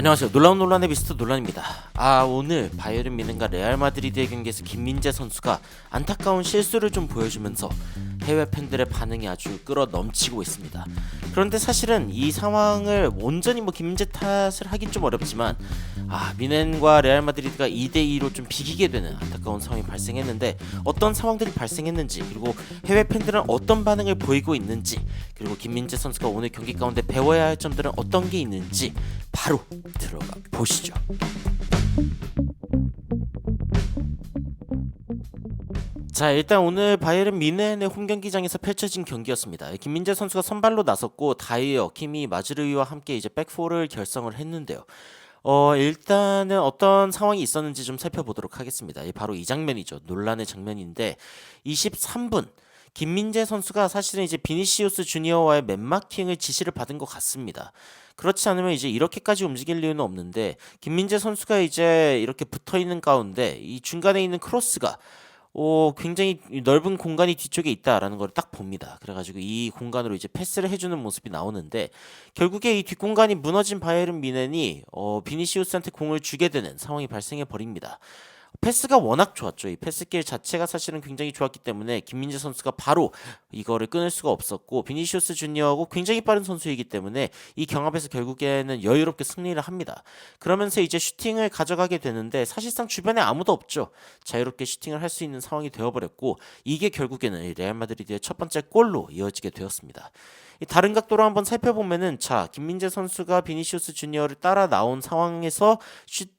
안녕하세요. 논란의 미스터 논란입니다. 오늘 바이에른 뮌헨과 레알 마드리드의 경기에서 김민재 선수가 안타까운 실수를 좀 보여주면서 해외 팬들의 반응이 아주 끌어 넘치고 있습니다. 그런데 사실은 이 상황을 온전히 김민재 탓을 하긴 좀 어렵지만 뮌헨과 레알 마드리드가 2대2로 좀 비기게 되는 안타까운 상황이 발생했는데, 어떤 상황들이 발생했는지, 그리고 해외 팬들은 어떤 반응을 보이고 있는지, 그리고 김민재 선수가 오늘 경기 가운데 배워야 할 점들은 어떤 게 있는지 바로 들어가 보시죠. 자, 일단 오늘 바이에른 뮌헨의 홈경기장에서 펼쳐진 경기였습니다. 김민재 선수가 선발로 나섰고 다이어, 키미, 마즈르위와 함께 이제 백포를 결성을 했는데요. 일단은 어떤 상황이 있었는지 좀 살펴보도록 하겠습니다. 바로 이 장면이죠. 논란의 장면인데, 23분 김민재 선수가 사실은 이제 비니시우스 주니어와의 맨마킹을 지시를 받은 것 같습니다. 그렇지 않으면 이제 이렇게까지 움직일 이유는 없는데, 김민재 선수가 이제 이렇게 붙어 있는 가운데 이 중간에 있는 크로스가 굉장히 넓은 공간이 뒤쪽에 있다라는 걸 딱 봅니다. 그래가지고 이 공간으로 이제 패스를 해주는 모습이 나오는데, 결국에 이 뒷공간이 무너진 바이에른 뮌헨이 비니시우스한테 공을 주게 되는 상황이 발생해 버립니다. 패스가 워낙 좋았죠. 이 패스길 자체가 사실은 굉장히 좋았기 때문에 김민재 선수가 바로 이거를 끊을 수가 없었고, 비니시우스 주니어하고 굉장히 빠른 선수이기 때문에 이 경합에서 결국에는 여유롭게 승리를 합니다. 그러면서 이제 슈팅을 가져가게 되는데, 사실상 주변에 아무도 없죠. 자유롭게 슈팅을 할 수 있는 상황이 되어버렸고, 이게 결국에는 레알 마드리드의 첫 번째 골로 이어지게 되었습니다. 다른 각도로 한번 살펴보면은, 자, 김민재 선수가 비니시우스 주니어를 따라 나온 상황에서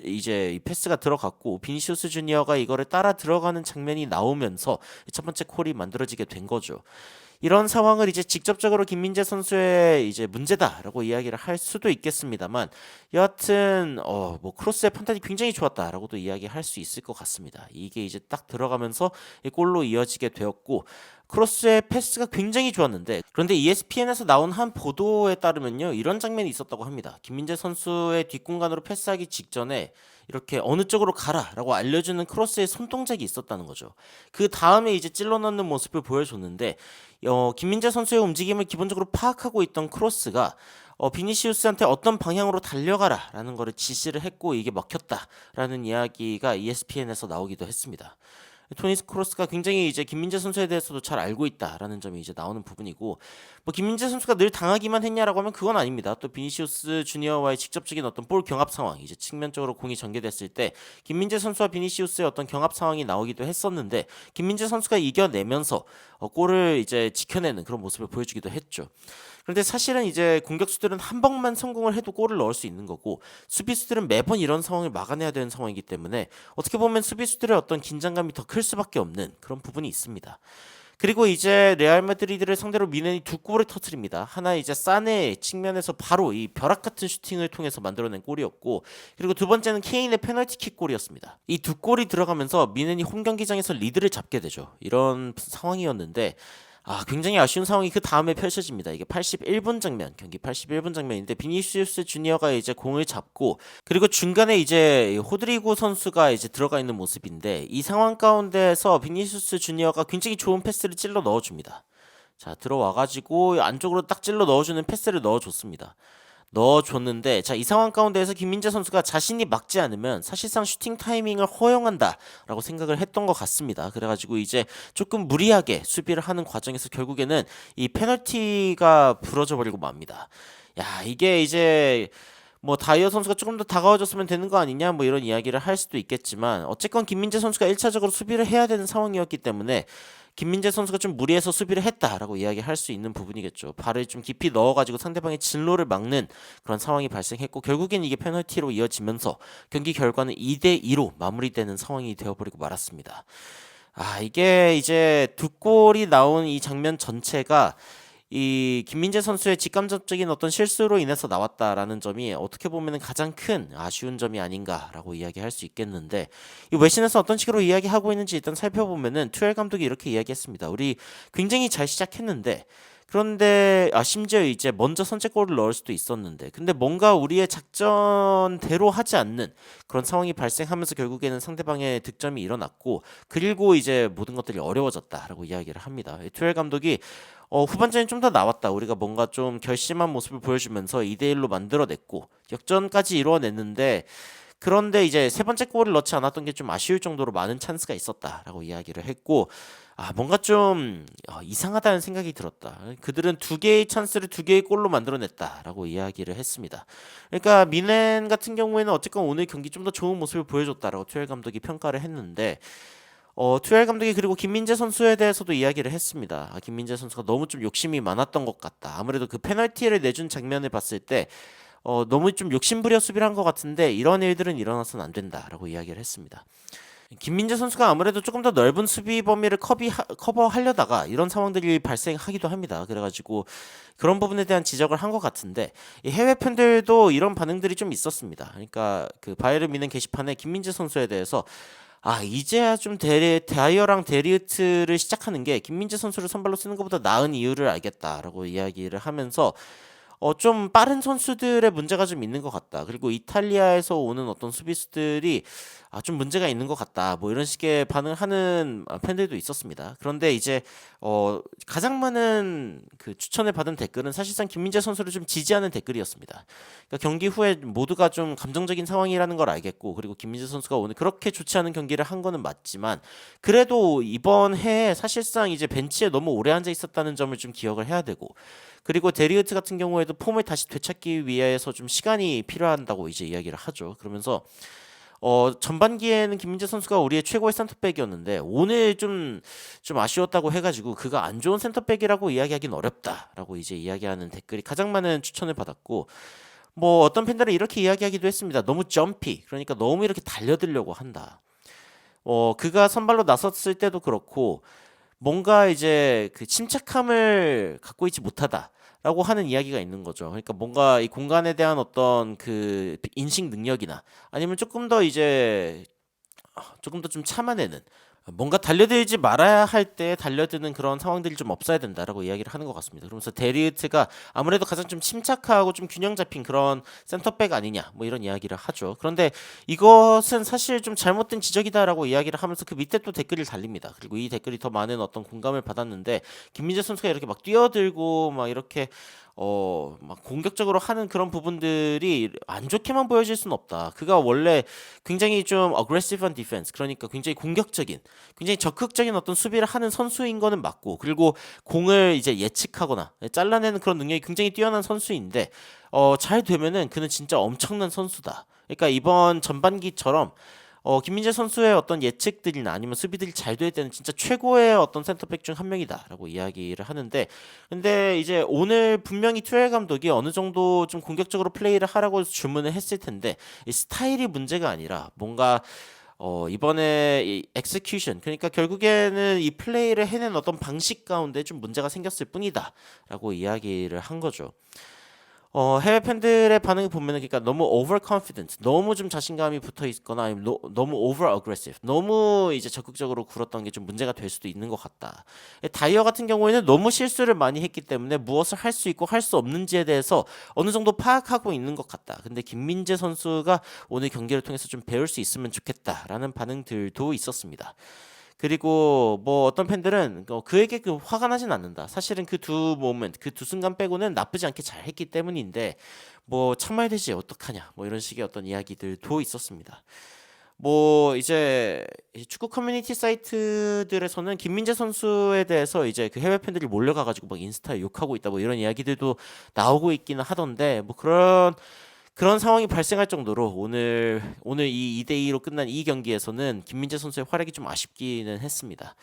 이제 이 패스가 들어갔고, 비니시우스 주니어가 이거를 따라 들어가는 장면이 나오면서 첫 번째 콜이 만들어지게 된 거죠. 이런 상황을 이제 직접적으로 김민재 선수의 이제 문제다라고 이야기를 할 수도 있겠습니다만, 여하튼 크로스의 판단이 굉장히 좋았다라고도 이야기할 수 있을 것 같습니다. 이게 이제 딱 들어가면서 이 골로 이어지게 되었고, 크로스의 패스가 굉장히 좋았는데, 그런데 ESPN에서 나온 한 보도에 따르면요, 이런 장면이 있었다고 합니다. 김민재 선수의 뒷공간으로 패스하기 직전에 이렇게 어느 쪽으로 가라라고 알려주는 크로스의 손동작이 있었다는 거죠. 그 다음에 이제 찔러 넣는 모습을 보여줬는데, 김민재 선수의 움직임을 기본적으로 파악하고 있던 크로스가 비니시우스한테 어떤 방향으로 달려가라라는 거를 지시를 했고, 이게 먹혔다라는 이야기가 ESPN에서 나오기도 했습니다. 토니 크로스가 굉장히 이제 김민재 선수에 대해서도 잘 알고 있다라는 점이 이제 나오는 부분이고, 김민재 선수가 늘 당하기만 했냐라고 하면 그건 아닙니다. 또 비니시우스 주니어와의 직접적인 어떤 볼 경합 상황, 이제 측면적으로 공이 전개됐을 때 김민재 선수와 비니시우스의 어떤 경합 상황이 나오기도 했었는데, 김민재 선수가 이겨내면서 골을 이제 지켜내는 그런 모습을 보여주기도 했죠. 그런데 사실은 이제 공격수들은 한 번만 성공을 해도 골을 넣을 수 있는 거고, 수비수들은 매번 이런 상황을 막아내야 되는 상황이기 때문에 어떻게 보면 수비수들의 어떤 긴장감이 더 클 수밖에 없는 그런 부분이 있습니다. 그리고 이제 레알 마드리드를 상대로 뮌헨이 두 골을 터뜨립니다. 하나 이제 사네 측면에서 바로 이 벼락 같은 슈팅을 통해서 만들어낸 골이었고, 그리고 두 번째는 케인의 페널티킥 골이었습니다. 이 두 골이 들어가면서 뮌헨이 홈 경기장에서 리드를 잡게 되죠. 이런 상황이었는데, 굉장히 아쉬운 상황이 그 다음에 펼쳐집니다. 이게 81분 장면, 경기 81분 장면인데, 비니시우스 주니어가 이제 공을 잡고, 그리고 중간에 이제 호드리고 선수가 이제 들어가 있는 모습인데, 이 상황 가운데에서 비니시우스 주니어가 굉장히 좋은 패스를 찔러 넣어줍니다. 자, 들어와가지고 안쪽으로 딱 찔러 넣어주는 패스를 넣어줬는데, 자, 이 상황 가운데에서 김민재 선수가 자신이 막지 않으면 사실상 슈팅 타이밍을 허용한다라고 생각을 했던 것 같습니다. 그래가지고 이제 조금 무리하게 수비를 하는 과정에서 결국에는 이 페널티가 부러져 버리고 맙니다. 야, 이게 이제 다이어 선수가 조금 더 다가와줬으면 되는 거 아니냐, 이런 이야기를 할 수도 있겠지만, 어쨌건 김민재 선수가 1차적으로 수비를 해야 되는 상황이었기 때문에 김민재 선수가 좀 무리해서 수비를 했다라고 이야기할 수 있는 부분이겠죠. 발을 좀 깊이 넣어가지고 상대방의 진로를 막는 그런 상황이 발생했고, 결국엔 이게 페널티로 이어지면서 경기 결과는 2대2로 마무리되는 상황이 되어버리고 말았습니다. 이게 이제 두 골이 나온 이 장면 전체가 이 김민재 선수의 직감적인 어떤 실수로 인해서 나왔다라는 점이 어떻게 보면 가장 큰 아쉬운 점이 아닌가라고 이야기할 수 있겠는데, 이 외신에서 어떤 식으로 이야기하고 있는지 일단 살펴보면은, 투엘 감독이 이렇게 이야기했습니다. 우리 굉장히 잘 시작했는데, 그런데 심지어 이제 먼저 선제골을 넣을 수도 있었는데, 근데 뭔가 우리의 작전대로 하지 않는 그런 상황이 발생하면서 결국에는 상대방의 득점이 일어났고, 그리고 이제 모든 것들이 어려워졌다라고 이야기를 합니다. 투엘 감독이 후반전이 좀 더 나왔다. 우리가 뭔가 좀 결심한 모습을 보여주면서 2대1로 만들어냈고 역전까지 이루어냈는데 그런데 이제 세 번째 골을 넣지 않았던 게 좀 아쉬울 정도로 많은 찬스가 있었다라고 이야기를 했고 뭔가 좀 이상하다는 생각이 들었다. 그들은 두 개의 찬스를 두 개의 골로 만들어냈다라고 이야기를 했습니다. 그러니까 미넨 같은 경우에는 어쨌건 오늘 경기 좀 더 좋은 모습을 보여줬다라고 투엘 감독이 평가를 했는데 투엘 감독이 그리고 김민재 선수에 대해서도 이야기를 했습니다. 김민재 선수가 너무 좀 욕심이 많았던 것 같다. 아무래도 그 페널티를 내준 장면을 봤을 때 너무 좀 욕심부려 수비를 한 것 같은데 이런 일들은 일어나서는 안 된다라고 이야기를 했습니다. 김민재 선수가 아무래도 조금 더 넓은 수비 범위를 커버하려다가 이런 상황들이 발생하기도 합니다. 그래가지고 그런 부분에 대한 지적을 한 것 같은데 이 해외 팬들도 이런 반응들이 좀 있었습니다. 그러니까 그 바이에른 뮌헨 게시판에 김민재 선수에 대해서 이제야 좀 다이어랑 데리우트를 시작하는 게 김민재 선수를 선발로 쓰는 것보다 나은 이유를 알겠다라고 이야기를 하면서 좀 빠른 선수들의 문제가 좀 있는 것 같다. 그리고 이탈리아에서 오는 어떤 수비수들이 좀 문제가 있는 것 같다. 뭐 이런 식의 반응하는 팬들도 있었습니다. 그런데 이제 가장 많은 그 추천을 받은 댓글은 사실상 김민재 선수를 좀 지지하는 댓글이었습니다. 그러니까 경기 후에 모두가 좀 감정적인 상황이라는 걸 알겠고, 그리고 김민재 선수가 오늘 그렇게 좋지 않은 경기를 한 거는 맞지만, 그래도 이번 해에 사실상 이제 벤치에 너무 오래 앉아 있었다는 점을 좀 기억을 해야 되고, 그리고 데리우트 같은 경우에도 폼을 다시 되찾기 위해서 좀 시간이 필요한다고 이제 이야기를 하죠. 그러면서 전반기에는 김민재 선수가 우리의 최고의 센터백이었는데 오늘 좀 아쉬웠다고 해가지고 그가 안 좋은 센터백이라고 이야기하기는 어렵다라고 이제 이야기하는 댓글이 가장 많은 추천을 받았고, 뭐 어떤 팬들은 이렇게 이야기하기도 했습니다. 너무 점피, 그러니까 너무 이렇게 달려들려고 한다. 그가 선발로 나섰을 때도 그렇고 뭔가 이제 그 침착함을 갖고 있지 못하다라고 하는 이야기가 있는 거죠. 그러니까 뭔가 이 공간에 대한 어떤 그 인식 능력이나 아니면 조금 더 이제 조금 더 좀 참아내는, 뭔가 달려들지 말아야 할 때 달려드는 그런 상황들이 좀 없어야 된다라고 이야기를 하는 것 같습니다. 그러면서 데리우트가 아무래도 가장 좀 침착하고 좀 균형 잡힌 그런 센터백 아니냐 뭐 이런 이야기를 하죠. 그런데 이것은 사실 좀 잘못된 지적이다라고 이야기를 하면서 그 밑에 또 댓글을 달립니다. 그리고 이 댓글이 더 많은 어떤 공감을 받았는데, 김민재 선수가 이렇게 막 뛰어들고 막 이렇게 막 공격적으로 하는 그런 부분들이 안 좋게만 보여질 수는 없다. 그가 원래 굉장히 좀 aggressive한 디펜스, 그러니까 굉장히 공격적인, 굉장히 적극적인 어떤 수비를 하는 선수인 거는 맞고, 그리고 공을 이제 예측하거나 잘라내는 그런 능력이 굉장히 뛰어난 선수인데 잘 되면은 그는 진짜 엄청난 선수다. 그러니까 이번 전반기처럼 김민재 선수의 어떤 예측들이나 아니면 수비들이 잘 될 때는 진짜 최고의 어떤 센터백 중 한 명이다라고 이야기를 하는데, 근데 이제 오늘 분명히 투엘 감독이 어느 정도 좀 공격적으로 플레이를 하라고 주문을 했을 텐데 이 스타일이 문제가 아니라 뭔가 이번에 이 엑스큐션, 그러니까 결국에는 이 플레이를 해낸 어떤 방식 가운데 좀 문제가 생겼을 뿐이다라고 이야기를 한 거죠. 해외 팬들의 반응을 보면은 그러니까 너무 overconfident, 너무 좀 자신감이 붙어 있거나 아니면 너무 over aggressive, 너무 이제 적극적으로 굴었던 게 좀 문제가 될 수도 있는 것 같다. 다이어 같은 경우에는 너무 실수를 많이 했기 때문에 무엇을 할 수 있고 할 수 없는지에 대해서 어느 정도 파악하고 있는 것 같다. 근데 김민재 선수가 오늘 경기를 통해서 좀 배울 수 있으면 좋겠다라는 반응들도 있었습니다. 그리고 뭐 어떤 팬들은 그에게 그 화가 나진 않는다. 사실은 그 두 모멘트, 그 두 순간 빼고는 나쁘지 않게 잘 했기 때문인데 뭐 참아야 되지 어떡하냐 뭐 이런 식의 어떤 이야기들도 있었습니다. 뭐 이제 축구 커뮤니티 사이트들에서는 김민재 선수에 대해서 이제 그 해외 팬들이 몰려가가지고 막 인스타에 욕하고 있다 뭐 이런 이야기들도 나오고 있기는 하던데, 뭐 그런 상황이 발생할 정도로 오늘 이 2대2로 끝난 이 경기에서는 김민재 선수의 활약이 좀 아쉽기는 했습니다.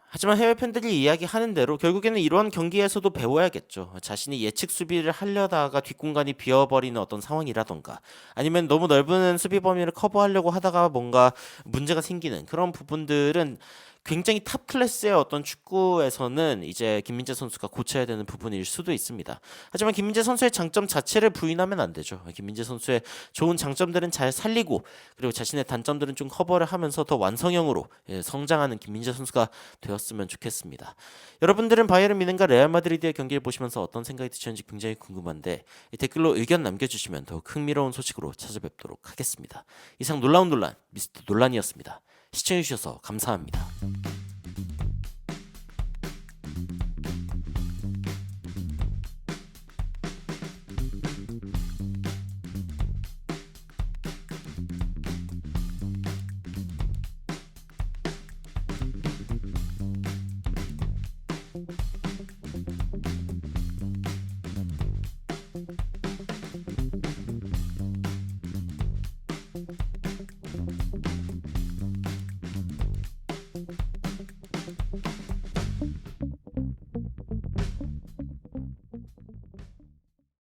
하지만 해외 팬들이 이야기하는 대로 결국에는 이런 경기에서도 배워야겠죠. 자신이 예측 수비를 하려다가 뒷공간이 비어버리는 어떤 상황이라던가 아니면 너무 넓은 수비 범위를 커버하려고 하다가 뭔가 문제가 생기는 그런 부분들은 굉장히 탑 클래스의 어떤 축구에서는 이제 김민재 선수가 고쳐야 되는 부분일 수도 있습니다. 하지만 김민재 선수의 장점 자체를 부인하면 안 되죠. 김민재 선수의 좋은 장점들은 잘 살리고, 그리고 자신의 단점들은 좀 커버를 하면서 더 완성형으로 성장하는 김민재 선수가 되었으면 좋겠습니다. 여러분들은 바이에른 뮌헨과 레알 마드리드의 경기를 보시면서 어떤 생각이 드셨는지 굉장히 궁금한데 댓글로 의견 남겨주시면 더욱 흥미로운 소식으로 찾아뵙도록 하겠습니다. 이상 놀라운 논란 미스터 논란이었습니다. 시청해주셔서 감사합니다.